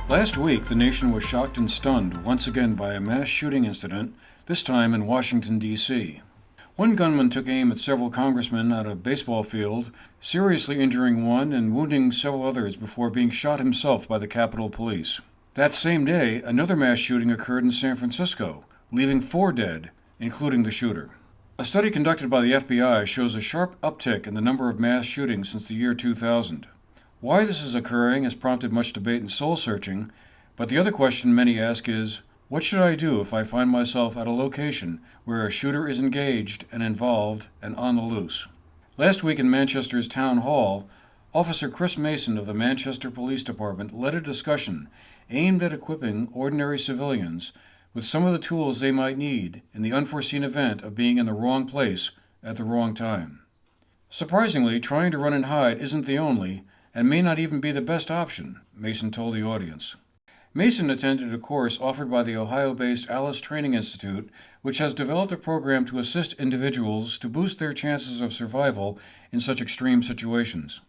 Last week, the nation was shocked and stunned once again by a mass shooting incident, this time in Washington, D.C. One gunman took aim at several congressmen at a baseball field, seriously injuring one and wounding several others before being shot himself by the Capitol Police. That same day, another mass shooting occurred in San Francisco, leaving 4 dead, including the shooter. A study conducted by the FBI shows a sharp uptick in the number of mass shootings since the year 2000. Why this is occurring has prompted much debate and soul-searching, but the other question many ask is, what should I do if I find myself at a location where a shooter is engaged and involved and on the loose? Last week in Manchester's Town Hall, Officer Chris Mason of the Manchester Police Department led a discussion aimed at equipping ordinary civilians with some of the tools they might need in the unforeseen event of being in the wrong place at the wrong time. Surprisingly, trying to run and hide isn't the only, and may not even be the best option, Mason told the audience. Mason attended a course offered by the Ohio-based Alice Training Institute, which has developed a program to assist individuals to boost their chances of survival in such extreme situations.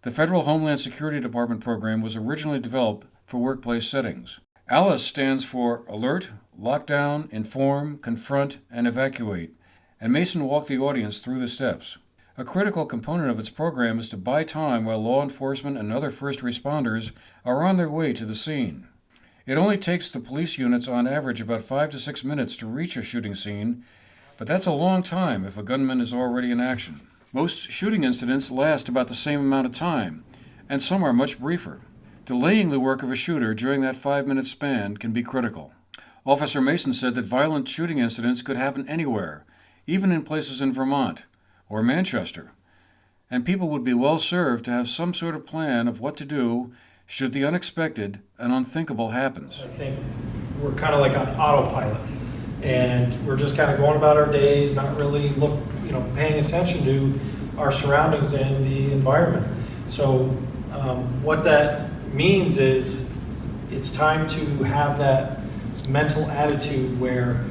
The Federal Homeland Security Department program was originally developed for workplace settings. ALICE stands for Alert, Lockdown, Inform, Confront, and Evacuate, and Mason walked the audience through the steps. A critical component of its program is to buy time while law enforcement and other first responders are on their way to the scene. It only takes the police units on average about 5 to 6 minutes to reach a shooting scene, but that's a long time if a gunman is already in action. Most shooting incidents last about the same amount of time, and some are much briefer. Delaying the work of a shooter during that 5-minute span can be critical. Officer Mason said that violent shooting incidents could happen anywhere, even in places in Vermont or Manchester, and people would be well served to have some sort of plan of what to do should the unexpected and unthinkable happens. I think we're kind of like on autopilot, and we're just kind of going about our days, not really paying attention to our surroundings and the environment. So what that means is it's time to have that mental attitude where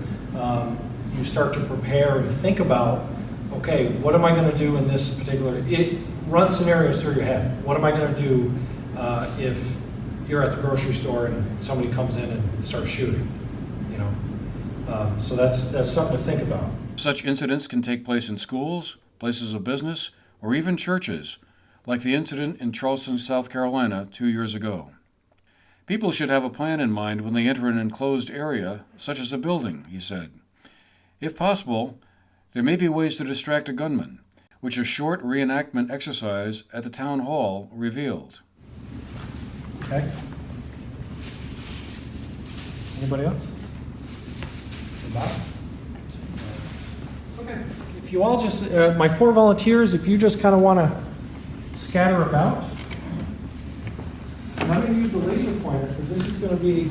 you start to prepare and think about, okay, what am I going to do in this particular, run scenarios through your head. What am I going to do if you're at the grocery store and somebody comes in and starts shooting, so that's something to think about. Such incidents can take place in schools, places of business, or even churches, like the incident in Charleston, South Carolina 2 years ago. People should have a plan in mind when they enter an enclosed area, such as a building, he said. If possible, there may be ways to distract a gunman, which a short reenactment exercise at the town hall revealed. Okay. Anybody else? Okay. If you all just, my 4 volunteers, if you just kind of want to scatter about. And I'm going to use the laser pointer because this is going to be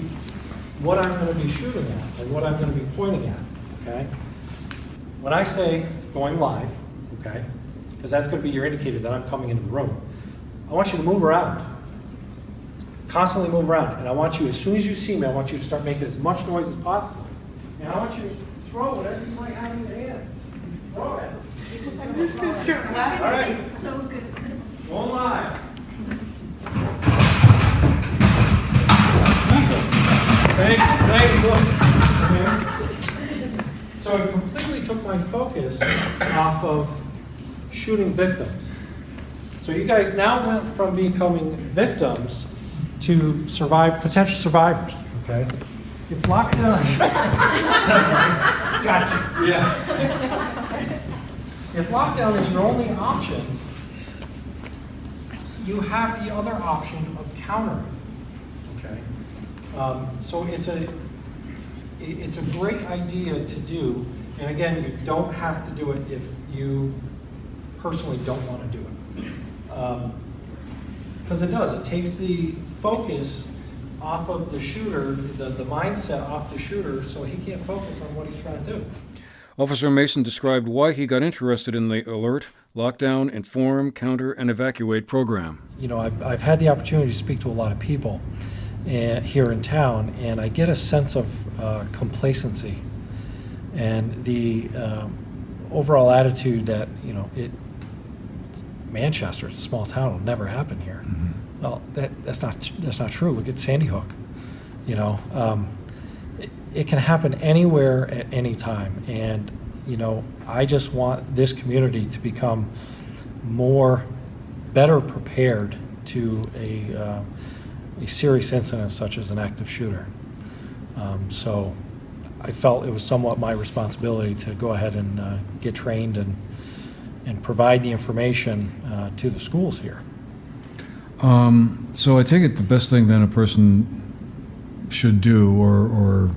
what I'm going to be shooting at and what I'm going to be pointing at, okay? When I say going live, okay, because that's going to be your indicator that I'm coming into the room, I want you to move around. Constantly move around. And I want you, as soon as you see me, I want you to start making as much noise as possible. And I want you to throw whatever you might have in your hand. Throw it. I'm just going to start laughing. All right. It's so good. Going live. Thank you. Okay. So I completely took my focus off of shooting victims. So you guys now went from becoming victims to potential survivors. Okay. If lockdown. Gotcha. Yeah. If lockdown is your only option, you have the other option of countering. Okay. So it's a great idea to do, and again, you don't have to do it if you personally don't want to do it, because it takes the focus off of the shooter, the mindset off the shooter, so he can't focus on what he's trying to do. Officer Mason described why he got interested in the Alert, Lockdown, Inform, Counter, and Evacuate program. I've had the opportunity to speak to a lot of people here in town, and I get a sense of complacency and the overall attitude that Manchester, it's a small town, will never happen here. Well, that's not true. Look at Sandy Hook. You know, it can happen anywhere at any time, and you know, I just want this community to become better prepared to a serious incident such as an active shooter. So I felt it was somewhat my responsibility to go ahead and get trained and provide the information to the schools here. So I take it the best thing then a person should do or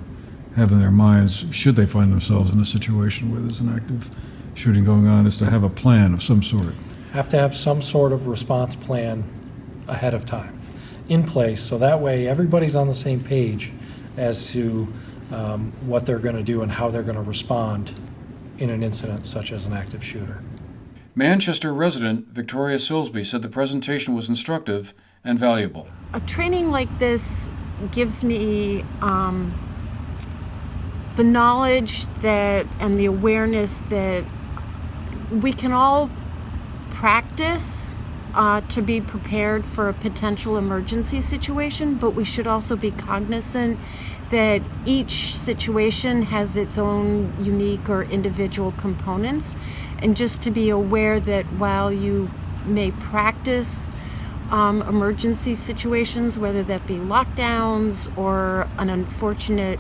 have in their minds, should they find themselves in a situation where there's an active shooting going on, is to have a plan of some sort. Have to have some sort of response plan ahead of time in place, so that way everybody's on the same page as to what they're going to do and how they're going to respond in an incident such as an active shooter. Manchester resident Victoria Silsby said the presentation was instructive and valuable. A training like this gives me the knowledge that and the awareness that we can all practice to be prepared for a potential emergency situation, but we should also be cognizant that each situation has its own unique or individual components, and just to be aware that while you may practice emergency situations, whether that be lockdowns or an unfortunate,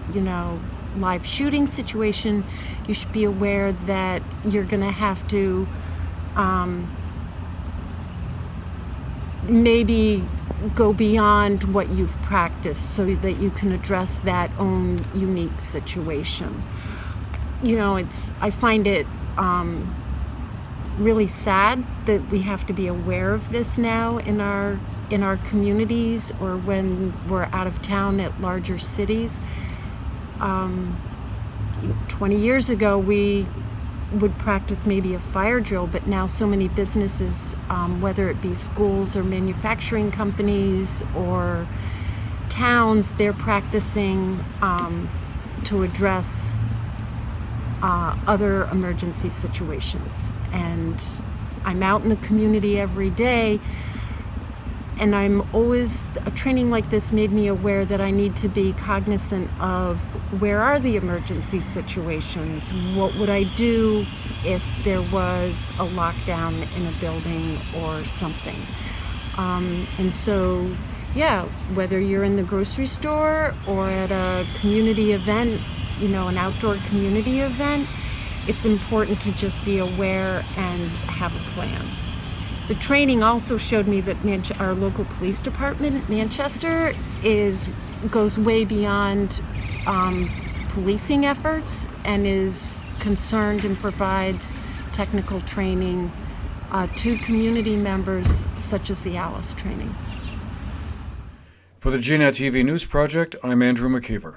live shooting situation, you should be aware that you're going to have to maybe go beyond what you've practiced so that you can address that own unique situation. I find it really sad that we have to be aware of this now in our communities or when we're out of town at larger cities. 20 years ago, we would practice maybe a fire drill, but now so many businesses, whether it be schools or manufacturing companies or towns, they're practicing to address other emergency situations. And I'm out in the community every day, and a training like this made me aware that I need to be cognizant of where are the emergency situations? What would I do if there was a lockdown in a building or something? And so, whether you're in the grocery store or at a community event, an outdoor community event, it's important to just be aware and have a plan. The training also showed me that our local police department, Manchester, goes way beyond policing efforts and is concerned and provides technical training to community members, such as the ALICE training. For the GNET TV News Project, I'm Andrew McKeever.